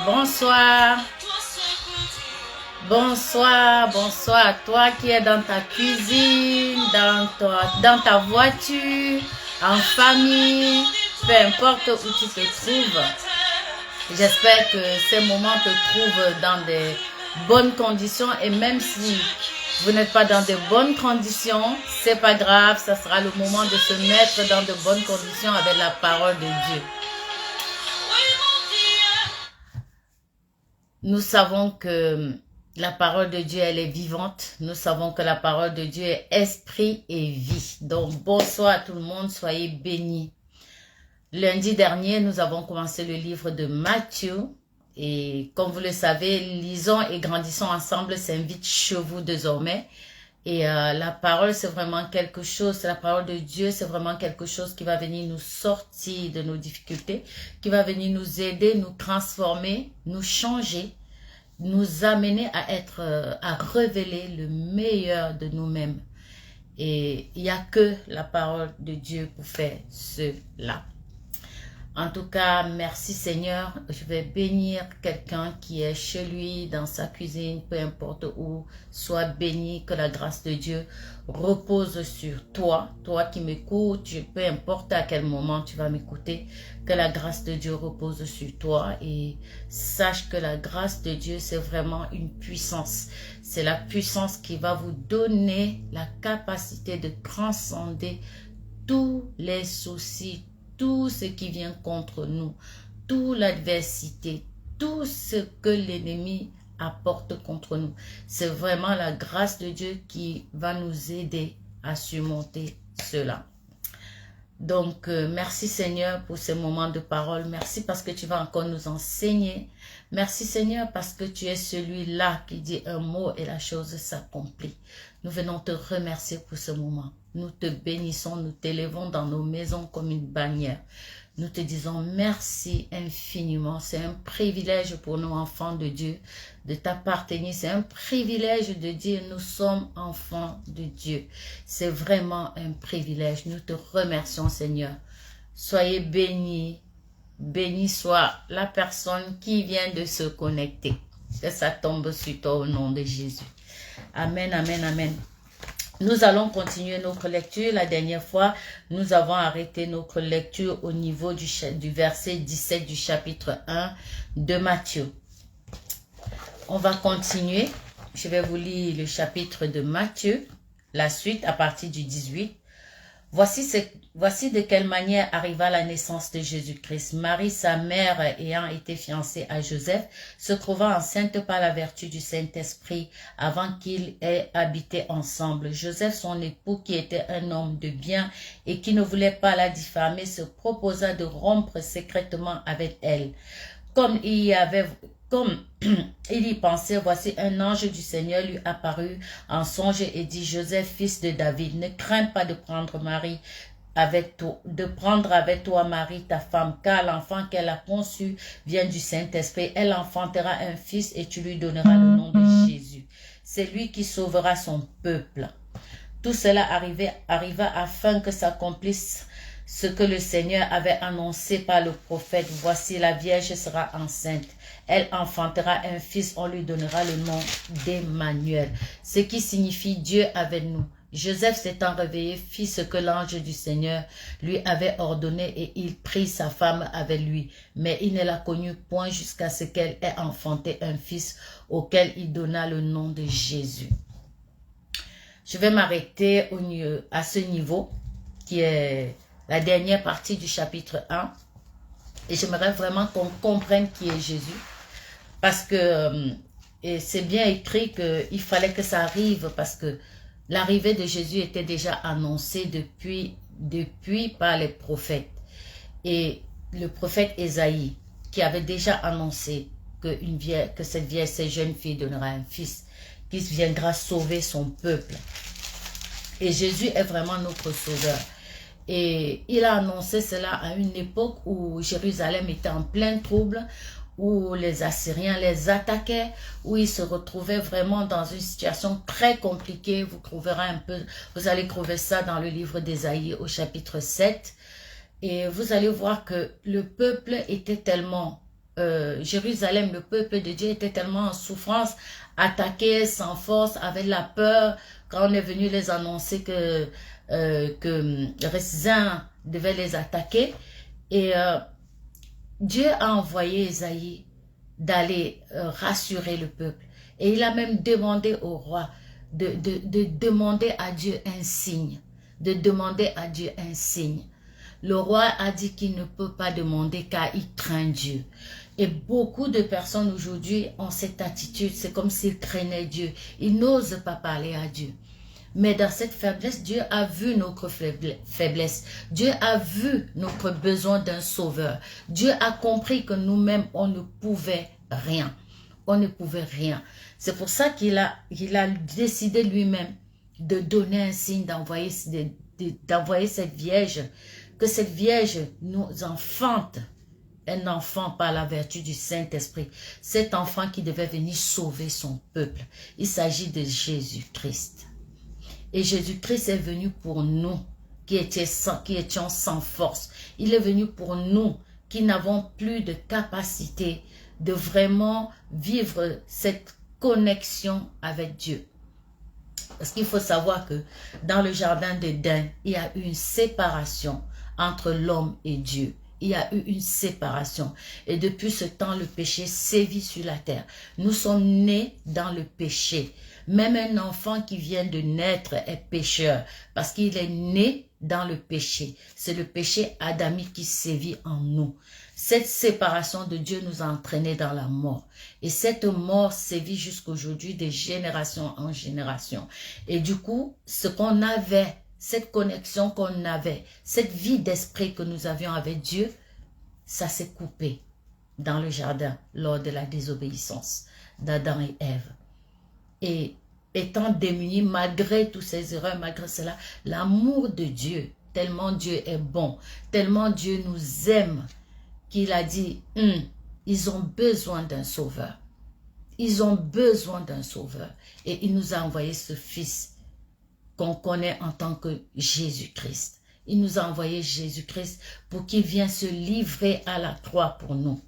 Bonsoir. Bonsoir, bonsoir à toi qui es dans ta cuisine, dans ta voiture, en famille, peu importe où tu te trouves. J'espère que ces moments te trouvent dans des bonnes conditions et même si vous n'êtes pas dans de bonnes conditions, c'est pas grave, ça sera le moment de se mettre dans de bonnes conditions avec la parole de Dieu. Nous savons que la parole de Dieu, elle est vivante. Nous savons que la parole de Dieu est esprit et vie. Donc, bonsoir à tout le monde, soyez bénis. Lundi dernier, nous avons commencé le livre de Matthieu. Et comme vous le savez, lisons et grandissons ensemble s'invite chez vous désormais. Et la parole, c'est vraiment quelque chose, la parole de Dieu, c'est vraiment quelque chose qui va venir nous sortir de nos difficultés, qui va venir nous aider, nous transformer, nous changer, nous amener à révéler le meilleur de nous-mêmes. Et il n'y a que la parole de Dieu pour faire cela. En tout cas, merci Seigneur. Je vais bénir quelqu'un qui est chez lui, dans sa cuisine, peu importe où. Sois béni, que la grâce de Dieu repose sur toi. Toi qui m'écoutes, peu importe à quel moment tu vas m'écouter, que la grâce de Dieu repose sur toi. Et sache que la grâce de Dieu, c'est vraiment une puissance. C'est la puissance qui va vous donner la capacité de transcender tous les soucis, tout ce qui vient contre nous, toute l'adversité, tout ce que l'ennemi apporte contre nous. C'est vraiment la grâce de Dieu qui va nous aider à surmonter cela. Donc, merci Seigneur pour ce moment de parole. Merci parce que tu vas encore nous enseigner. Merci Seigneur parce que tu es celui-là qui dit un mot et la chose s'accomplit. Nous venons te remercier pour ce moment. Nous te bénissons, nous t'élevons dans nos maisons comme une bannière. Nous te disons merci infiniment. C'est un privilège pour nous, enfants de Dieu, de t'appartenir. C'est un privilège de dire nous sommes enfants de Dieu. C'est vraiment un privilège. Nous te remercions, Seigneur. Soyez bénis. Béni soit la personne qui vient de se connecter. Que ça tombe sur toi au nom de Jésus. Amen, amen, amen. Nous allons continuer notre lecture. La dernière fois, nous avons arrêté notre lecture au niveau du verset 17 du chapitre 1 de Matthieu. On va continuer. Je vais vous lire le chapitre de Matthieu, la suite à partir du 18. Voici de quelle manière arriva la naissance de Jésus-Christ. Marie, sa mère, ayant été fiancée à Joseph, se trouva enceinte par la vertu du Saint-Esprit avant qu'ils aient habité ensemble. Joseph, son époux, qui était un homme de bien et qui ne voulait pas la diffamer, se proposa de rompre secrètement avec elle. Comme il y pensait, voici un ange du Seigneur lui apparut en songe et dit: Joseph, fils de David, ne crains pas de prendre avec toi Marie, ta femme, car l'enfant qu'elle a conçu vient du Saint-Esprit. Elle enfantera un fils et tu lui donneras le nom de Jésus. C'est lui qui sauvera son peuple. Tout cela arriva afin que s'accomplisse ce que le Seigneur avait annoncé par le prophète. Voici, la Vierge sera enceinte. Elle enfantera un fils, on lui donnera le nom d'Emmanuel, ce qui signifie Dieu avec nous. Joseph s'étant réveillé, fit ce que l'ange du Seigneur lui avait ordonné et il prit sa femme avec lui. Mais il ne la connut point jusqu'à ce qu'elle ait enfanté un fils auquel il donna le nom de Jésus. Je vais m'arrêter à ce niveau qui est la dernière partie du chapitre 1. Et j'aimerais vraiment qu'on comprenne qui est Jésus. Parce que c'est bien écrit qu'il fallait que ça arrive parce que l'arrivée de Jésus était déjà annoncée depuis par les prophètes. Et le prophète Ésaïe qui avait déjà annoncé que cette jeune fille donnera un fils qui viendra sauver son peuple. Et Jésus est vraiment notre sauveur. Et il a annoncé cela à une époque où Jérusalem était en plein trouble, où les Assyriens les attaquaient, où ils se retrouvaient vraiment dans une situation très compliquée. Vous allez trouver ça dans le livre d'Ésaïe au chapitre 7. Et vous allez voir que le peuple était tellement Jérusalem, le peuple de Dieu était tellement en souffrance, attaqué sans force, avec la peur, quand on est venu les annoncer que Rézin devait les attaquer. Et Dieu a envoyé Ésaïe d'aller rassurer le peuple. Et il a même demandé au roi de demander à Dieu un signe. De demander à Dieu un signe. Le roi a dit qu'il ne peut pas demander car il craint Dieu. Et beaucoup de personnes aujourd'hui ont cette attitude. C'est comme s'ils craignaient Dieu. Ils n'osent pas parler à Dieu. Mais dans cette faiblesse, Dieu a vu notre faiblesse. Dieu a vu notre besoin d'un sauveur. Dieu a compris que nous-mêmes, on ne pouvait rien. On ne pouvait rien. C'est pour ça qu'il a décidé lui-même de donner un signe, d'envoyer cette Vierge, que cette Vierge nous enfante un enfant par la vertu du Saint-Esprit. Cet enfant qui devait venir sauver son peuple. Il s'agit de Jésus-Christ. Et Jésus-Christ est venu pour nous qui étions sans force. Il est venu pour nous qui n'avons plus de capacité de vraiment vivre cette connexion avec Dieu. Parce qu'il faut savoir que dans le jardin d'Éden, il y a eu une séparation entre l'homme et Dieu. Il y a eu une séparation. Et depuis ce temps, le péché sévit sur la terre. Nous sommes nés dans le péché. Même un enfant qui vient de naître est pécheur parce qu'il est né dans le péché. C'est le péché adamique qui sévit en nous. Cette séparation de Dieu nous a entraînés dans la mort. Et cette mort sévit jusqu'aujourd'hui de génération en génération. Et du coup, ce qu'on avait, cette connexion qu'on avait, cette vie d'esprit que nous avions avec Dieu, ça s'est coupé dans le jardin lors de la désobéissance d'Adam et Ève. Et étant démunis, malgré toutes ces erreurs, malgré cela, l'amour de Dieu, tellement Dieu est bon, tellement Dieu nous aime, qu'il a dit, ils ont besoin d'un sauveur. Ils ont besoin d'un sauveur. Et il nous a envoyé ce Fils qu'on connaît en tant que Jésus-Christ. Il nous a envoyé Jésus-Christ pour qu'il vienne se livrer à la croix pour nous.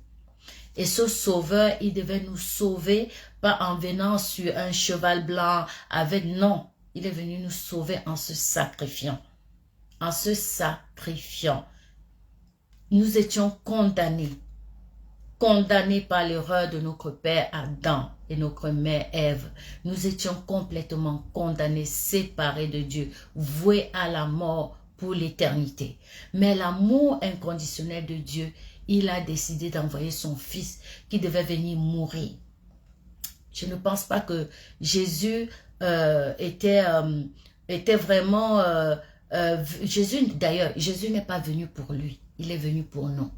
Et ce sauveur, il devait nous sauver, pas en venant sur un cheval blanc avec, non. Il est venu nous sauver en se sacrifiant. En se sacrifiant. Nous étions condamnés. Condamnés par l'erreur de notre père Adam et notre mère Ève. Nous étions complètement condamnés, séparés de Dieu, voués à la mort pour l'éternité. Mais l'amour inconditionnel de Dieu, il a décidé d'envoyer son Fils qui devait venir mourir. Je ne pense pas que Jésus était vraiment... Jésus, d'ailleurs, Jésus n'est pas venu pour lui. Il est venu pour nous.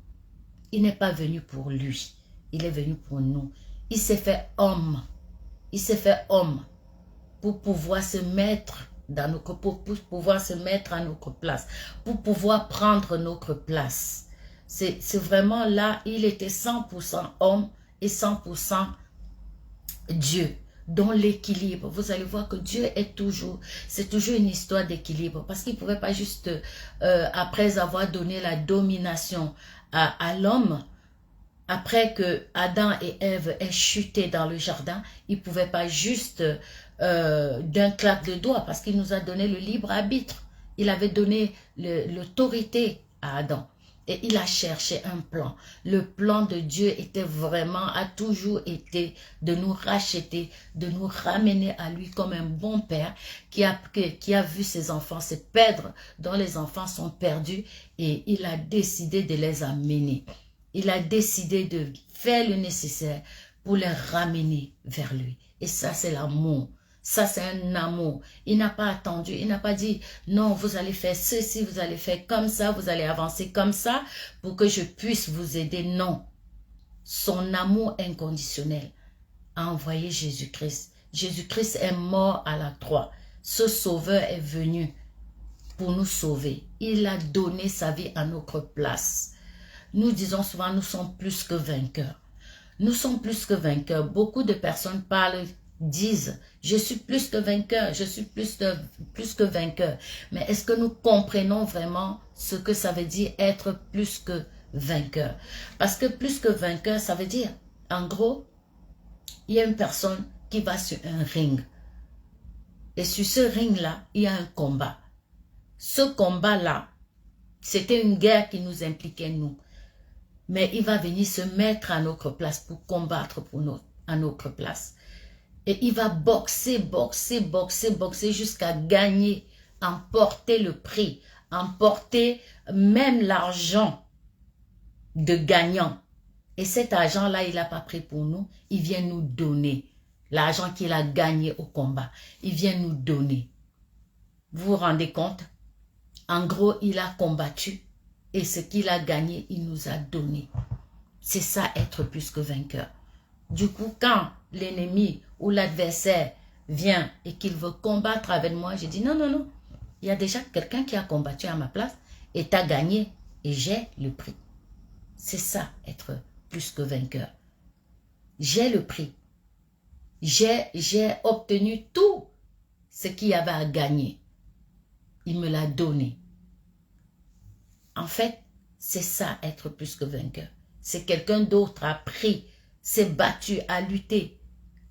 Il n'est pas venu pour lui. Il est venu pour nous. Il s'est fait homme. Il s'est fait homme pour pouvoir se mettre pour pouvoir se mettre à notre place, pour pouvoir prendre notre place. C'est vraiment là, il était 100% homme et 100% Dieu, dans l'équilibre. Vous allez voir que Dieu est toujours, c'est toujours une histoire d'équilibre, parce qu'il ne pouvait pas juste, après avoir donné la domination à l'homme, après que Adam et Ève aient chuté dans le jardin, il ne pouvait pas juste d'un clap de doigts, parce qu'il nous a donné le libre arbitre. Il avait donné l'autorité à Adam. Et il a cherché un plan. Le plan de Dieu a toujours été de nous racheter, de nous ramener à lui comme un bon père qui a vu ses enfants se perdre, dont les enfants sont perdus, et il a décidé de les amener. Il a décidé de faire le nécessaire pour les ramener vers lui. Et ça, c'est l'amour. Ça, c'est un amour. Il n'a pas attendu. Il n'a pas dit, non, vous allez faire ceci, vous allez faire comme ça, vous allez avancer comme ça pour que je puisse vous aider. Non. Son amour inconditionnel a envoyé Jésus-Christ. Jésus-Christ est mort à la croix. Ce sauveur est venu pour nous sauver. Il a donné sa vie à notre place. Nous disons souvent, nous sommes plus que vainqueurs. Nous sommes plus que vainqueurs. Beaucoup de personnes disent, je suis plus que vainqueur, je suis plus que vainqueur. Mais est-ce que nous comprenons vraiment ce que ça veut dire être plus que vainqueur. Parce que plus que vainqueur, ça veut dire, en gros, il y a une personne qui va sur un ring. Et sur ce ring-là, il y a un combat. Ce combat-là, c'était une guerre qui nous impliquait, nous. Mais il va venir se mettre à notre place pour combattre à notre place. Et il va boxer, boxer, boxer, boxer jusqu'à gagner, emporter le prix, emporter même l'argent de gagnant. Et cet argent-là, il n'a pas pris pour nous, il vient nous donner. L'argent qu'il a gagné au combat, il vient nous donner. Vous vous rendez compte? En gros, il a combattu et ce qu'il a gagné, il nous a donné. C'est ça, être plus que vainqueur. Du coup, quand l'ennemi ou l'adversaire vient et qu'il veut combattre avec moi, je dis non, non, non. Il y a déjà quelqu'un qui a combattu à ma place et t'as gagné et j'ai le prix. C'est ça, être plus que vainqueur. J'ai le prix. J'ai obtenu tout ce qu'il y avait à gagner. Il me l'a donné. En fait, c'est ça, être plus que vainqueur. C'est quelqu'un d'autre a pris, s'est battu, a lutté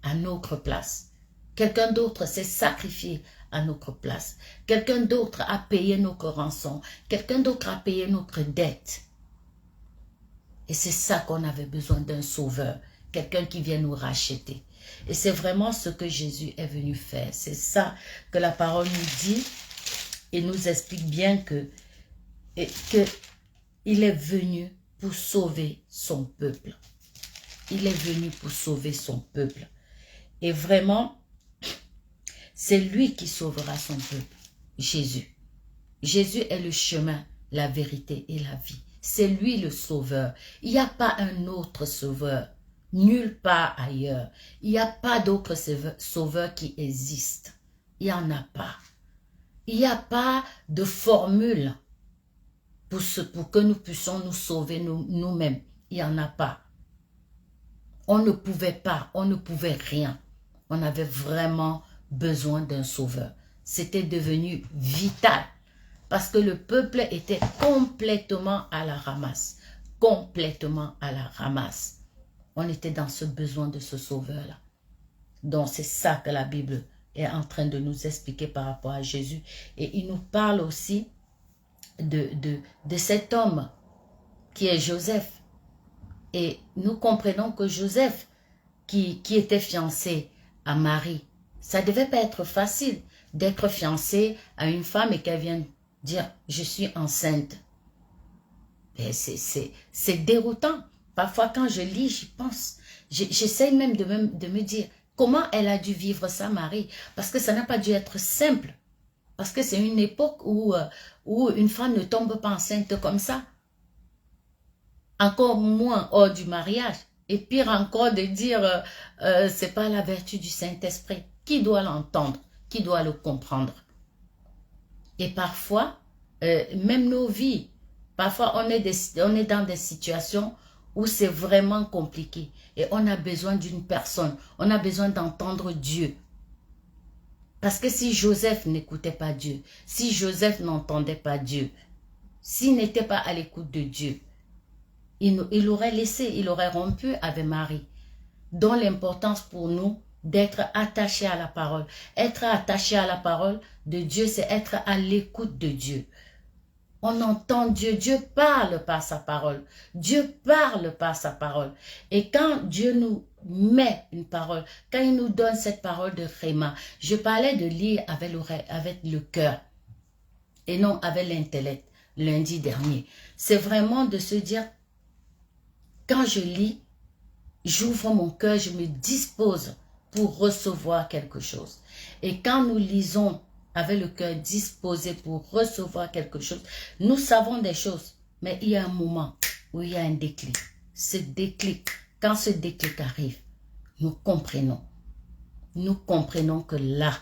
à notre place. Quelqu'un d'autre s'est sacrifié à notre place. Quelqu'un d'autre a payé notre rançon. Quelqu'un d'autre a payé notre dette. Et c'est ça qu'on avait besoin d'un sauveur. Quelqu'un qui vient nous racheter. Et c'est vraiment ce que Jésus est venu faire. C'est ça que la parole nous dit et nous explique bien que il est venu pour sauver son peuple. Il est venu pour sauver son peuple. Et vraiment, c'est lui qui sauvera son peuple, Jésus. Jésus est le chemin, la vérité et la vie. C'est lui le sauveur. Il n'y a pas un autre sauveur. Nulle part ailleurs. Il n'y a pas d'autre sauveur qui existe. Il n'y en a pas. Il n'y a pas de formule pour que nous puissions nous sauver nous-mêmes. Il n'y en a pas. On ne pouvait pas, on ne pouvait rien. On avait vraiment besoin d'un sauveur. C'était devenu vital. Parce que le peuple était complètement à la ramasse. Complètement à la ramasse. On était dans ce besoin de ce sauveur-là. Donc c'est ça que la Bible est en train de nous expliquer par rapport à Jésus. Et il nous parle aussi de cet homme qui est Joseph. Et nous comprenons que Joseph, qui était fiancé à Marie, ça ne devait pas être facile d'être fiancé à une femme et qu'elle vienne dire « je suis enceinte ». C'est déroutant. Parfois quand je lis, j'y pense. J'essaie même de me dire comment elle a dû vivre ça, Marie. Parce que ça n'a pas dû être simple. Parce que c'est une époque où une femme ne tombe pas enceinte comme ça. Encore moins hors du mariage. Et pire encore de dire c'est pas la vertu du Saint-Esprit. Qui doit l'entendre? Qui doit le comprendre? Et parfois, même nos vies, parfois on est dans des situations où c'est vraiment compliqué. Et on a besoin d'une personne. On a besoin d'entendre Dieu. Parce que si Joseph n'écoutait pas Dieu, si Joseph n'entendait pas Dieu, s'il n'était pas à l'écoute de Dieu, il aurait laissé, il aurait rompu avec Marie. Dont l'importance pour nous d'être attachés à la parole. Être attaché à la parole de Dieu, c'est être à l'écoute de Dieu. On entend Dieu, Dieu parle par sa parole. Dieu parle par sa parole. Et quand Dieu nous met une parole, quand il nous donne cette parole de Réma, je parlais de lire avec le cœur et non avec l'intellect lundi dernier. C'est vraiment de se dire, quand je lis, j'ouvre mon cœur, je me dispose pour recevoir quelque chose. Et quand nous lisons avec le cœur disposé pour recevoir quelque chose, nous savons des choses, mais il y a un moment où il y a un déclic. Ce déclic, quand ce déclic arrive, nous comprenons. Nous comprenons que là,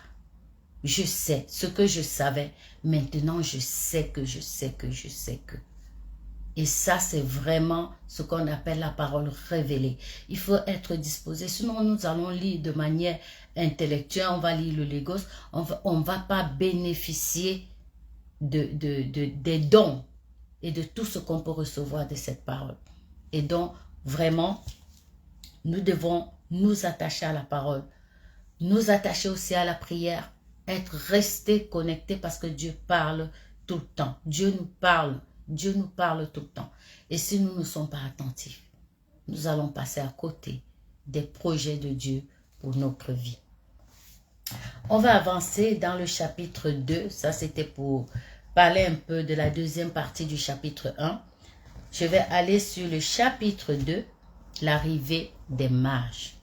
je sais ce que je savais. Maintenant, je sais que je sais que je sais que. Et ça, c'est vraiment ce qu'on appelle la parole révélée. Il faut être disposé. Sinon, nous allons lire de manière intellectuelle. On va lire le Logos. On va pas bénéficier des dons et de tout ce qu'on peut recevoir de cette parole. Et donc, vraiment, nous devons nous attacher à la parole, nous attacher aussi à la prière, rester connectés parce que Dieu parle tout le temps. Dieu nous parle tout le temps. Et si nous ne sommes pas attentifs, nous allons passer à côté des projets de Dieu pour notre vie. On va avancer dans le chapitre 2. Ça, c'était pour parler un peu de la deuxième partie du chapitre 1. Je vais aller sur le chapitre 2, l'arrivée des mages.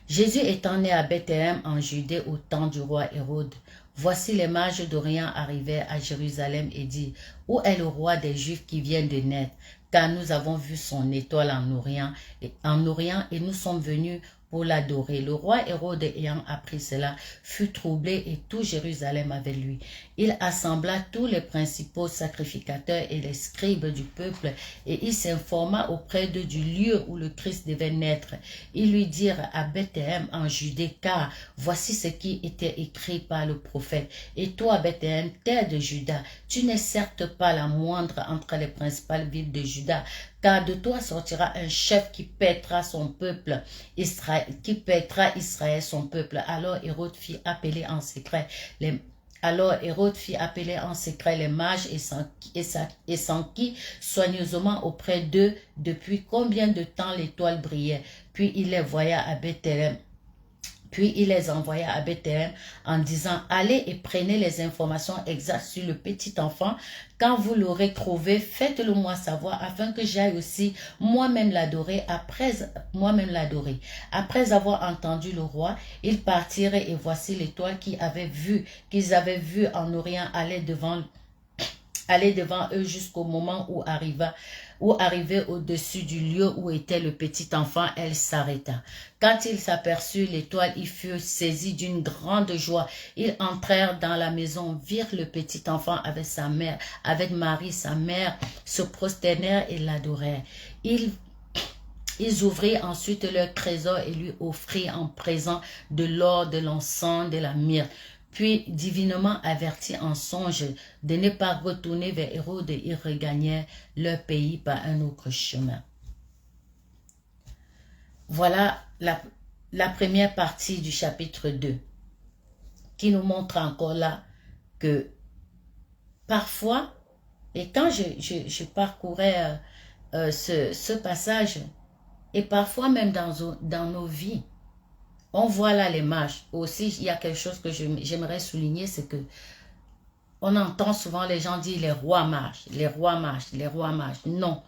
Jésus étant né à Bethléem en Judée au temps du roi Hérode, voici les mages d'Orient arrivaient à Jérusalem et dirent, « Où est le roi des Juifs qui vient de naître? Car nous avons vu son étoile en Orient et nous sommes venus pour l'adorer. » Le roi Hérode, ayant appris cela, fut troublé et tout Jérusalem avec lui. Il assembla tous les principaux sacrificateurs et les scribes du peuple et il s'informa auprès d'eux du lieu où le Christ devait naître. Ils lui dirent à Bethléem en Judée, car voici ce qui était écrit par le prophète. Et toi, Bethléem, terre de Juda, tu n'es certes pas la moindre entre les principales villes de Juda, car de toi sortira un chef qui paîtra son peuple, Israël son peuple. Alors Hérode fit appeler en secret les mages et s'enquit soigneusement auprès d'eux depuis combien de temps l'étoile brillait. Puis il les envoya à Bethléem en disant, allez et prenez les informations exactes sur le petit enfant. Quand vous l'aurez trouvé, faites-le moi savoir afin que j'aille aussi moi-même l'adorer. Après avoir entendu le roi, ils partirent et voici l'étoile qu'ils avaient vue en Orient aller devant eux jusqu'au moment où arrivait au-dessus du lieu où était le petit enfant, elle s'arrêta. Quand ils s'aperçurent l'étoile, ils furent saisis d'une grande joie. Ils entrèrent dans la maison, virent le petit enfant avec sa mère, avec Marie, sa mère, se prosternèrent et l'adorèrent. Ils ouvrirent ensuite leur trésor et lui offrirent en présent de l'or, de l'encens, de la myrrhe. Puis, divinement avertis en songe de ne pas retourner vers Hérode, ils regagnèrent leur pays par un autre chemin. Voilà la première partie du chapitre 2, qui nous montre encore là que parfois, et quand je parcourais ce passage, et parfois même dans nos vies, on voit là les mages. Aussi, il y a quelque chose que j'aimerais souligner, c'est que on entend souvent les gens dire les rois mages, les rois mages, les rois mages. Non,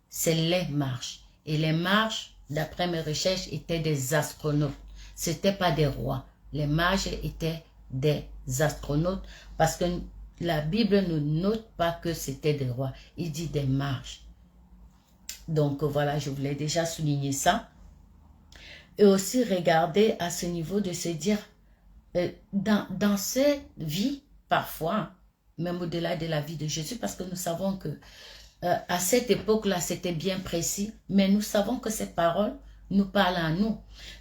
c'est les mages. Et les mages, d'après mes recherches, étaient des astronautes. Ce n'étaient pas des rois. Les mages étaient des astronautes parce que la Bible ne note pas que c'était des rois. Il dit des mages. Donc voilà, je voulais déjà souligner ça. Et aussi regarder à ce niveau de se dire, dans cette vie, parfois, même au-delà de la vie de Jésus, parce que nous savons que à cette époque-là, c'était bien précis, mais nous savons que ces paroles nous parlent à nous.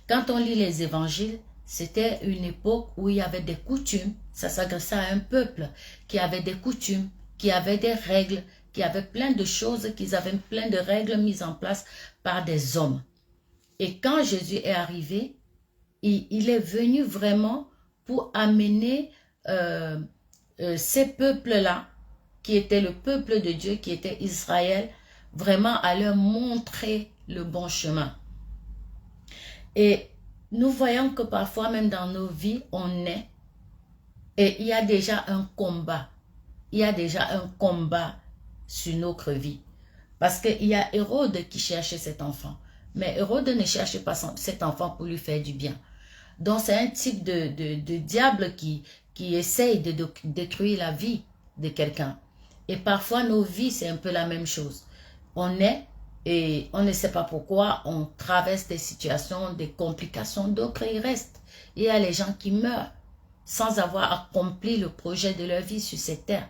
Quand on lit les évangiles, c'était une époque où il y avait des coutumes, ça s'adressait à un peuple qui avait des coutumes, qui avait des règles, qui avait plein de choses, qui avaient plein de règles mises en place par des hommes. Et quand Jésus est arrivé, il est venu vraiment pour amener ces peuples-là, qui étaient le peuple de Dieu, qui était Israël, vraiment à leur montrer le bon chemin. Et nous voyons que parfois, même dans nos vies, on est, et il y a déjà un combat. Il y a déjà un combat sur notre vie. Parce qu'il y a Hérode qui cherchait cet enfant. Mais Hérode ne cherchait pas cet enfant pour lui faire du bien. Donc c'est un type de diable qui essaye de détruire la vie de quelqu'un. Et parfois nos vies c'est un peu la même chose. On est et on ne sait pas pourquoi, on traverse des situations, des complications, d'autres y restent. Il y a les gens qui meurent sans avoir accompli le projet de leur vie sur cette terre.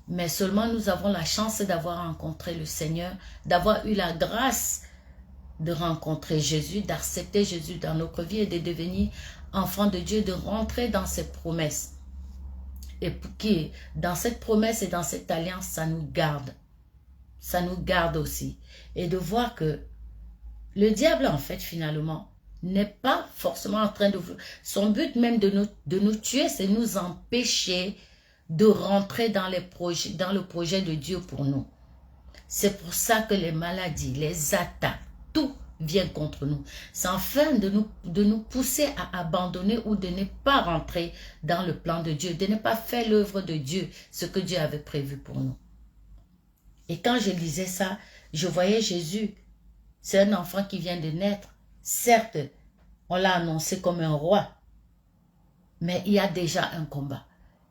Mais seulement nous avons la chance d'avoir rencontré le Seigneur, d'avoir eu la grâce de rencontrer Jésus, d'accepter Jésus dans notre vie et de devenir enfant de Dieu, de rentrer dans ses promesses. et qui, dans cette promesse et dans cette alliance, ça nous garde. Ça nous garde aussi. Et de voir que le diable, en fait, finalement, n'est pas forcément en train de... Son but même de nous tuer, c'est nous empêcher de rentrer dans le projet de Dieu pour nous. C'est pour ça que les maladies, les attaques, tout vient contre nous. C'est afin de nous pousser à abandonner ou de ne pas rentrer dans le plan de Dieu, de ne pas faire l'œuvre de Dieu, ce que Dieu avait prévu pour nous. Et quand je lisais ça, je voyais Jésus. C'est un enfant qui vient de naître. Certes, on l'a annoncé comme un roi, mais il y a déjà un combat.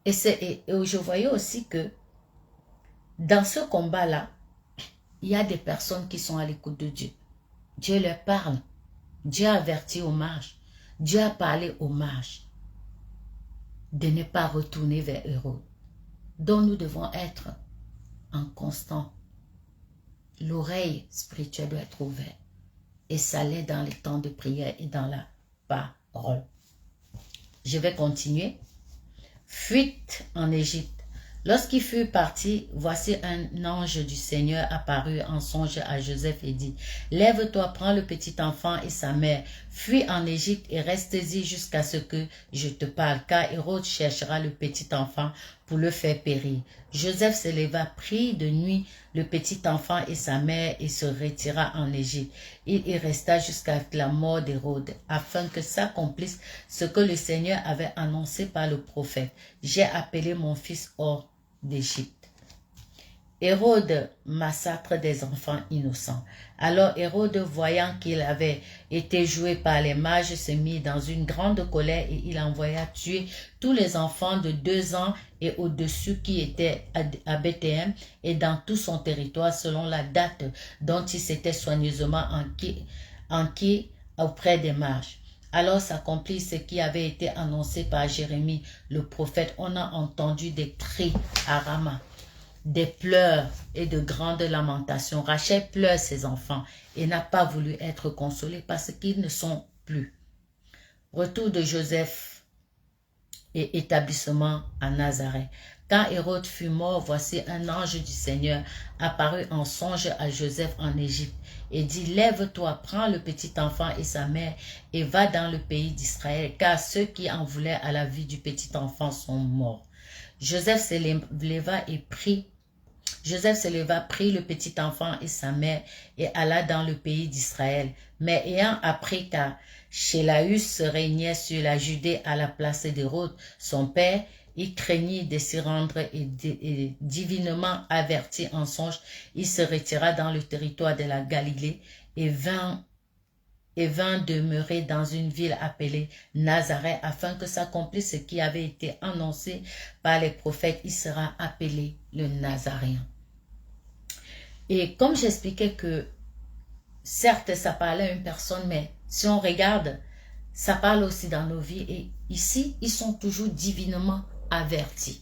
Et je voyais aussi que dans ce combat-là, il y a des personnes qui sont à l'écoute de Dieu. Dieu leur parle. Dieu a averti aux mages. Dieu a parlé aux mages de ne pas retourner vers Hérode. Donc nous devons être en constant. L'oreille spirituelle doit être ouverte. Et ça l'est dans les temps de prière et dans la parole. Je vais continuer. Fuite en Égypte. Lorsqu'il fut parti, voici un ange du Seigneur apparut en songe à Joseph et dit, « Lève-toi, prends le petit enfant et sa mère, fuis en Égypte et reste-y jusqu'à ce que je te parle, car Hérode cherchera le petit enfant pour le faire périr. » Joseph se leva, prit de nuit le petit enfant et sa mère et se retira en Égypte. Il y resta jusqu'à la mort d'Hérode, afin que s'accomplisse ce que le Seigneur avait annoncé par le prophète. « J'ai appelé mon fils hors d'Égypte. » Hérode massacre des enfants innocents. Alors Hérode, voyant qu'il avait été joué par les mages, se mit dans une grande colère et il envoya tuer tous les enfants de 2 ans et au-dessus qui étaient à Bethléem et dans tout son territoire selon la date dont il s'était soigneusement enquis auprès des mages. Alors s'accomplit ce qui avait été annoncé par Jérémie le prophète. On a entendu des cris à Rama, des pleurs et de grandes lamentations. Rachel pleure ses enfants et n'a pas voulu être consolée parce qu'ils ne sont plus. Retour de Joseph et établissement à Nazareth. Quand Hérode fut mort, voici un ange du Seigneur apparut en songe à Joseph en Égypte et dit, « Lève-toi, prends le petit enfant et sa mère et va dans le pays d'Israël, car ceux qui en voulaient à la vie du petit enfant sont morts. » Joseph se leva, prit le petit enfant et sa mère et alla dans le pays d'Israël. Mais ayant appris qu'Archélaüs régnait sur la Judée à la place d'Hérode, son père, il craignit de s'y rendre et divinement averti en songe, il se retira dans le territoire de la Galilée et vint demeurer dans une ville appelée Nazareth, afin que s'accomplisse ce qui avait été annoncé par les prophètes, il sera appelé le Nazaréen. Et comme j'expliquais que, certes, ça parlait à une personne, mais si on regarde, ça parle aussi dans nos vies. Et ici, ils sont toujours divinement avertis.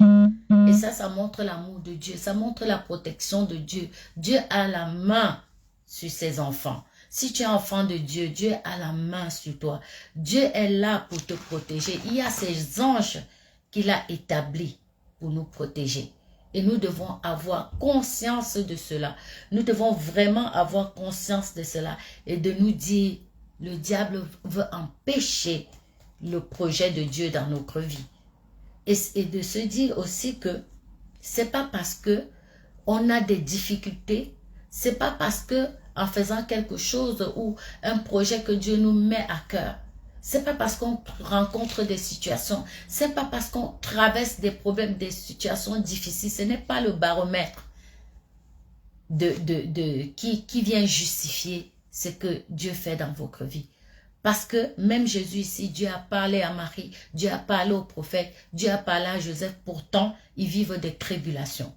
Et ça montre l'amour de Dieu, ça montre la protection de Dieu. Dieu a la main sur ses enfants. Si tu es enfant de Dieu, Dieu a la main sur toi. Dieu est là pour te protéger. Il y a ces anges qu'il a établis pour nous protéger. Et nous devons avoir conscience de cela. Nous devons vraiment avoir conscience de cela et de nous dire, le diable veut empêcher le projet de Dieu dans notre vie. Et de se dire aussi que c'est pas parce que on a des difficultés, c'est pas parce que en faisant quelque chose ou un projet que Dieu nous met à cœur, c'est pas parce qu'on rencontre des situations, c'est pas parce qu'on traverse des problèmes, des situations difficiles, ce n'est pas le baromètre qui vient justifier ce que Dieu fait dans votre vie. Parce que même Jésus ici, Dieu a parlé à Marie, Dieu a parlé aux prophètes, Dieu a parlé à Joseph, pourtant ils vivent des tribulations.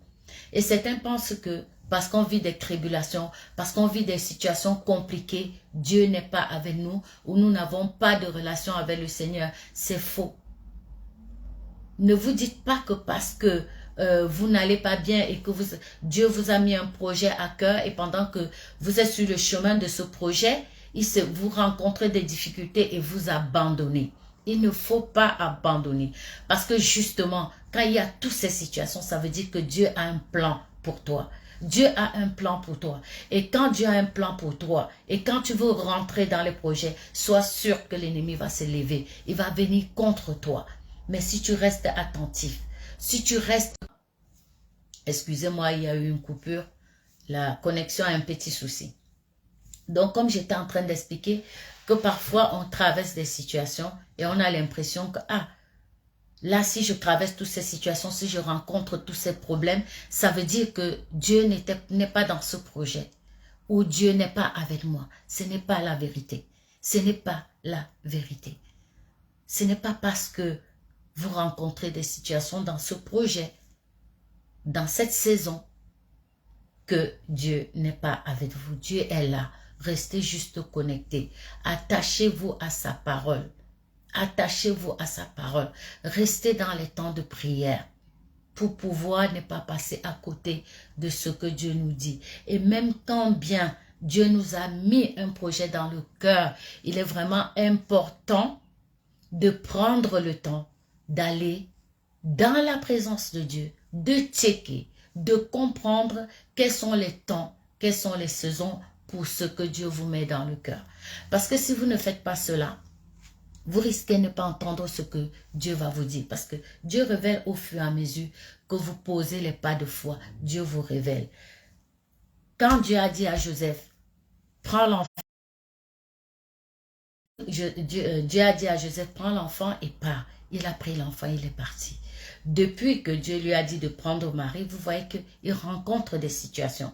Et certains pensent que parce qu'on vit des tribulations, parce qu'on vit des situations compliquées, Dieu n'est pas avec nous ou nous n'avons pas de relation avec le Seigneur. C'est faux. Ne vous dites pas que parce que vous n'allez pas bien et que Dieu vous a mis un projet à cœur et pendant que vous êtes sur le chemin de ce projet, vous rencontrez des difficultés et vous abandonnez. Il ne faut pas abandonner. Parce que justement, quand il y a toutes ces situations, ça veut dire que Dieu a un plan pour toi. Dieu a un plan pour toi. Et quand Dieu a un plan pour toi, et quand tu veux rentrer dans les projets, sois sûr que l'ennemi va se lever. Il va venir contre toi. Mais si tu restes attentif, si tu restes... Excusez-moi, il y a eu une coupure. La connexion a un petit souci. Donc, comme j'étais en train d'expliquer, que parfois on traverse des situations et on a l'impression que, ah, là, si je traverse toutes ces situations, si je rencontre tous ces problèmes, ça veut dire que Dieu n'est pas dans ce projet ou Dieu n'est pas avec moi. Ce n'est pas la vérité. Ce n'est pas la vérité. Ce n'est pas parce que vous rencontrez des situations dans ce projet, dans cette saison, que Dieu n'est pas avec vous. Dieu est là. Restez juste connectés. Attachez-vous à sa parole. Attachez-vous à sa parole. Restez dans les temps de prière pour pouvoir ne pas passer à côté de ce que Dieu nous dit. Et même quand bien Dieu nous a mis un projet dans le cœur, il est vraiment important de prendre le temps d'aller dans la présence de Dieu, de checker, de comprendre quels sont les temps, quelles sont les saisons pour ce que Dieu vous met dans le cœur. Parce que si vous ne faites pas cela, vous risquez de ne pas entendre ce que Dieu va vous dire. Parce que Dieu révèle au fur et à mesure que vous posez les pas de foi. Dieu vous révèle. Quand Dieu a dit à Joseph, prends l'enfant. Dieu a dit à Joseph, prends l'enfant et pars. Il a pris l'enfant, il est parti. Depuis que Dieu lui a dit de prendre Marie, vous voyez qu'il rencontre des situations.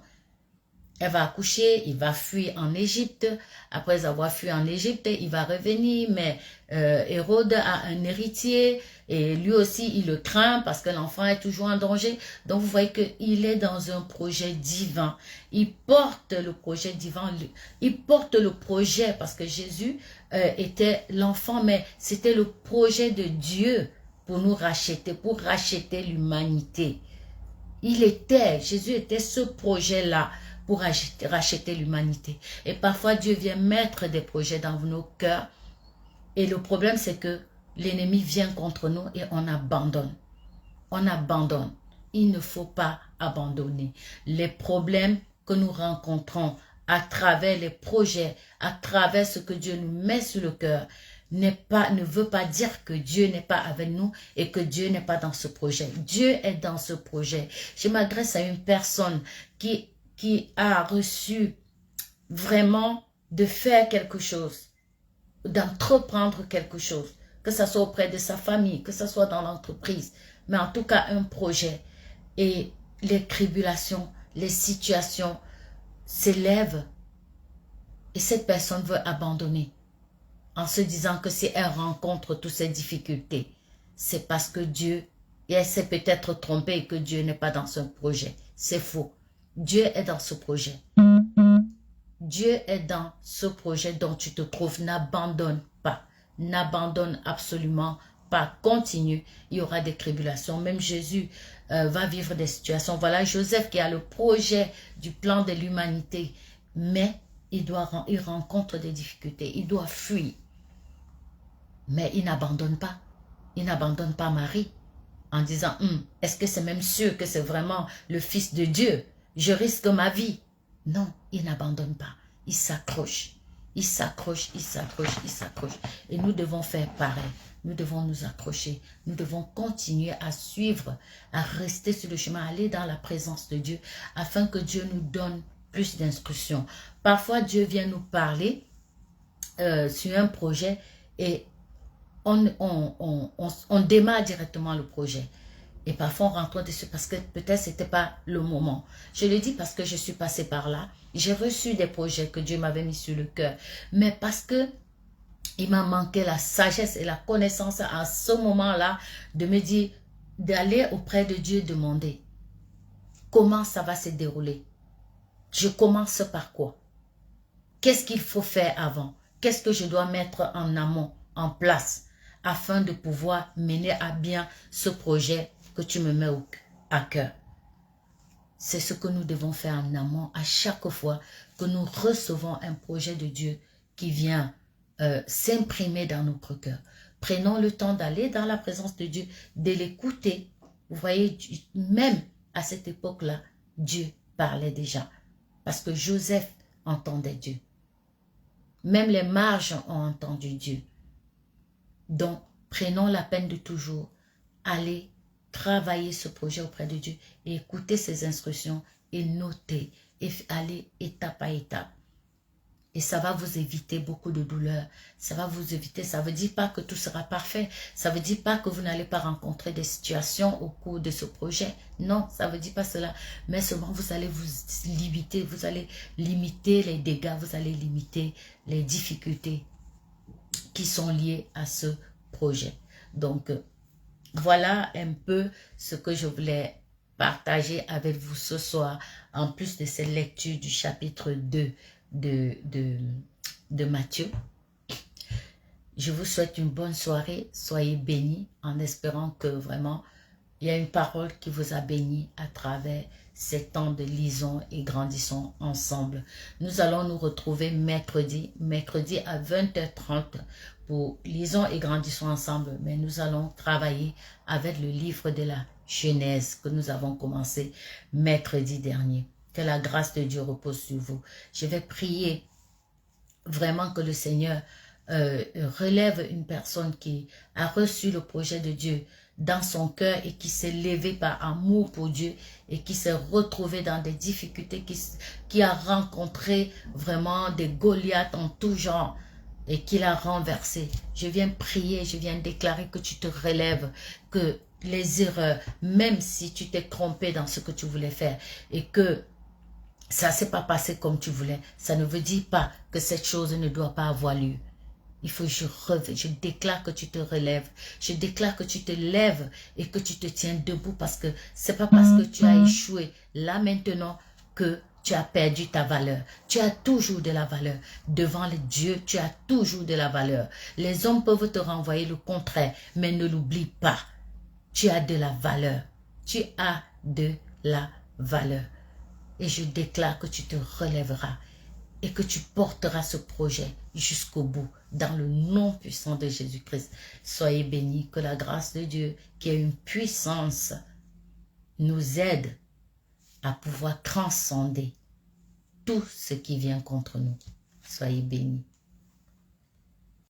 Elle va accoucher, il va fuir en Égypte. Après avoir fui en Égypte, il va revenir, mais Hérode a un héritier et lui aussi, il le craint parce que l'enfant est toujours en danger. Donc, vous voyez qu'il est dans un projet divin. Il porte le projet divin, il porte le projet parce que Jésus était l'enfant, mais c'était le projet de Dieu pour nous racheter, pour racheter l'humanité. Jésus était ce projet-là pour racheter l'humanité. Et parfois, Dieu vient mettre des projets dans nos cœurs. Et le problème, c'est que l'ennemi vient contre nous et on abandonne. On abandonne. Il ne faut pas abandonner. Les problèmes que nous rencontrons à travers les projets, à travers ce que Dieu nous met sur le cœur, ne veut pas dire que Dieu n'est pas avec nous et que Dieu n'est pas dans ce projet. Dieu est dans ce projet. Je m'adresse à une personne qui a reçu vraiment de faire quelque chose, d'entreprendre quelque chose, que ce soit auprès de sa famille, que ce soit dans l'entreprise, mais en tout cas un projet. Et les tribulations, les situations s'élèvent et cette personne veut abandonner en se disant que si elle rencontre toutes ces difficultés, c'est parce que Dieu, et elle s'est peut-être trompée et que Dieu n'est pas dans son projet. C'est faux. Dieu est dans ce projet. Dieu est dans ce projet dont tu te trouves. N'abandonne pas. N'abandonne absolument pas. Continue. Il y aura des tribulations. Même Jésus va vivre des situations. Voilà Joseph qui a le projet du plan de l'humanité. Mais il rencontre des difficultés. Il doit fuir. Mais il n'abandonne pas. Il n'abandonne pas Marie en disant, est-ce que c'est même sûr que c'est vraiment le Fils de Dieu? Je risque ma vie. Non, il n'abandonne pas. Il s'accroche. Il s'accroche, il s'accroche, il s'accroche. Et nous devons faire pareil. Nous devons nous accrocher. Nous devons continuer à suivre, à rester sur le chemin, à aller dans la présence de Dieu, afin que Dieu nous donne plus d'instructions. Parfois, Dieu vient nous parler sur un projet et on démarre directement le projet. Et parfois, on rentre dessus parce que peut-être ce n'était pas le moment. Je le dis parce que je suis passée par là. J'ai reçu des projets que Dieu m'avait mis sur le cœur. Mais parce que il m'a manqué la sagesse et la connaissance à ce moment-là de me dire, d'aller auprès de Dieu demander comment ça va se dérouler. Je commence par quoi? Qu'est-ce qu'il faut faire avant? Qu'est-ce que je dois mettre en amont, en place, afin de pouvoir mener à bien ce projet que tu me mets à cœur. C'est ce que nous devons faire en amont à chaque fois que nous recevons un projet de Dieu qui vient s'imprimer dans notre cœur. Prenons le temps d'aller dans la présence de Dieu, de l'écouter. Vous voyez, même à cette époque-là, Dieu parlait déjà. Parce que Joseph entendait Dieu. Même les marges ont entendu Dieu. Donc, prenons la peine de toujours aller travailler ce projet auprès de Dieu et écouter ses instructions et noter et aller étape à étape. Et ça va vous éviter beaucoup de douleurs. Ça va vous éviter, ça ne veut dire pas que tout sera parfait. Ça ne veut dire pas que vous n'allez pas rencontrer des situations au cours de ce projet. Non, ça ne veut dire pas cela. Mais seulement vous allez vous limiter, vous allez limiter les dégâts, vous allez limiter les difficultés qui sont liées à ce projet. Donc, voilà un peu ce que je voulais partager avec vous ce soir, en plus de cette lecture du chapitre 2 de Matthieu. Je vous souhaite une bonne soirée, soyez bénis en espérant que vraiment il y a une parole qui vous a béni à travers ces temps de lisons et grandissons ensemble. Nous allons nous retrouver mercredi à 20h30 pour lisons et grandissons ensemble, mais nous allons travailler avec le livre de la Genèse que nous avons commencé mercredi dernier. Que la grâce de Dieu repose sur vous. Je vais prier vraiment que le Seigneur relève une personne qui a reçu le projet de Dieu dans son cœur et qui s'est levé par amour pour Dieu et qui s'est retrouvé dans des difficultés, qui a rencontré vraiment des Goliaths en tout genre et qui l'a renversé. Je viens prier, je viens déclarer que tu te relèves, que les erreurs, même si tu t'es trompé dans ce que tu voulais faire et que ça ne s'est pas passé comme tu voulais, ça ne veut dire pas que cette chose ne doit pas avoir lieu. Il faut que je déclare que tu te relèves. Je déclare que tu te lèves et que tu te tiens debout parce que c'est pas parce que tu as échoué là maintenant que tu as perdu ta valeur. Tu as toujours de la valeur. Devant les dieux, tu as toujours de la valeur. Les hommes peuvent te renvoyer le contraire, mais ne l'oublie pas. Tu as de la valeur. Tu as de la valeur. Et je déclare que tu te relèveras et que tu porteras ce projet jusqu'au bout, dans le nom puissant de Jésus-Christ. Soyez bénis, que la grâce de Dieu, qui a une puissance, nous aide à pouvoir transcender tout ce qui vient contre nous. Soyez bénis.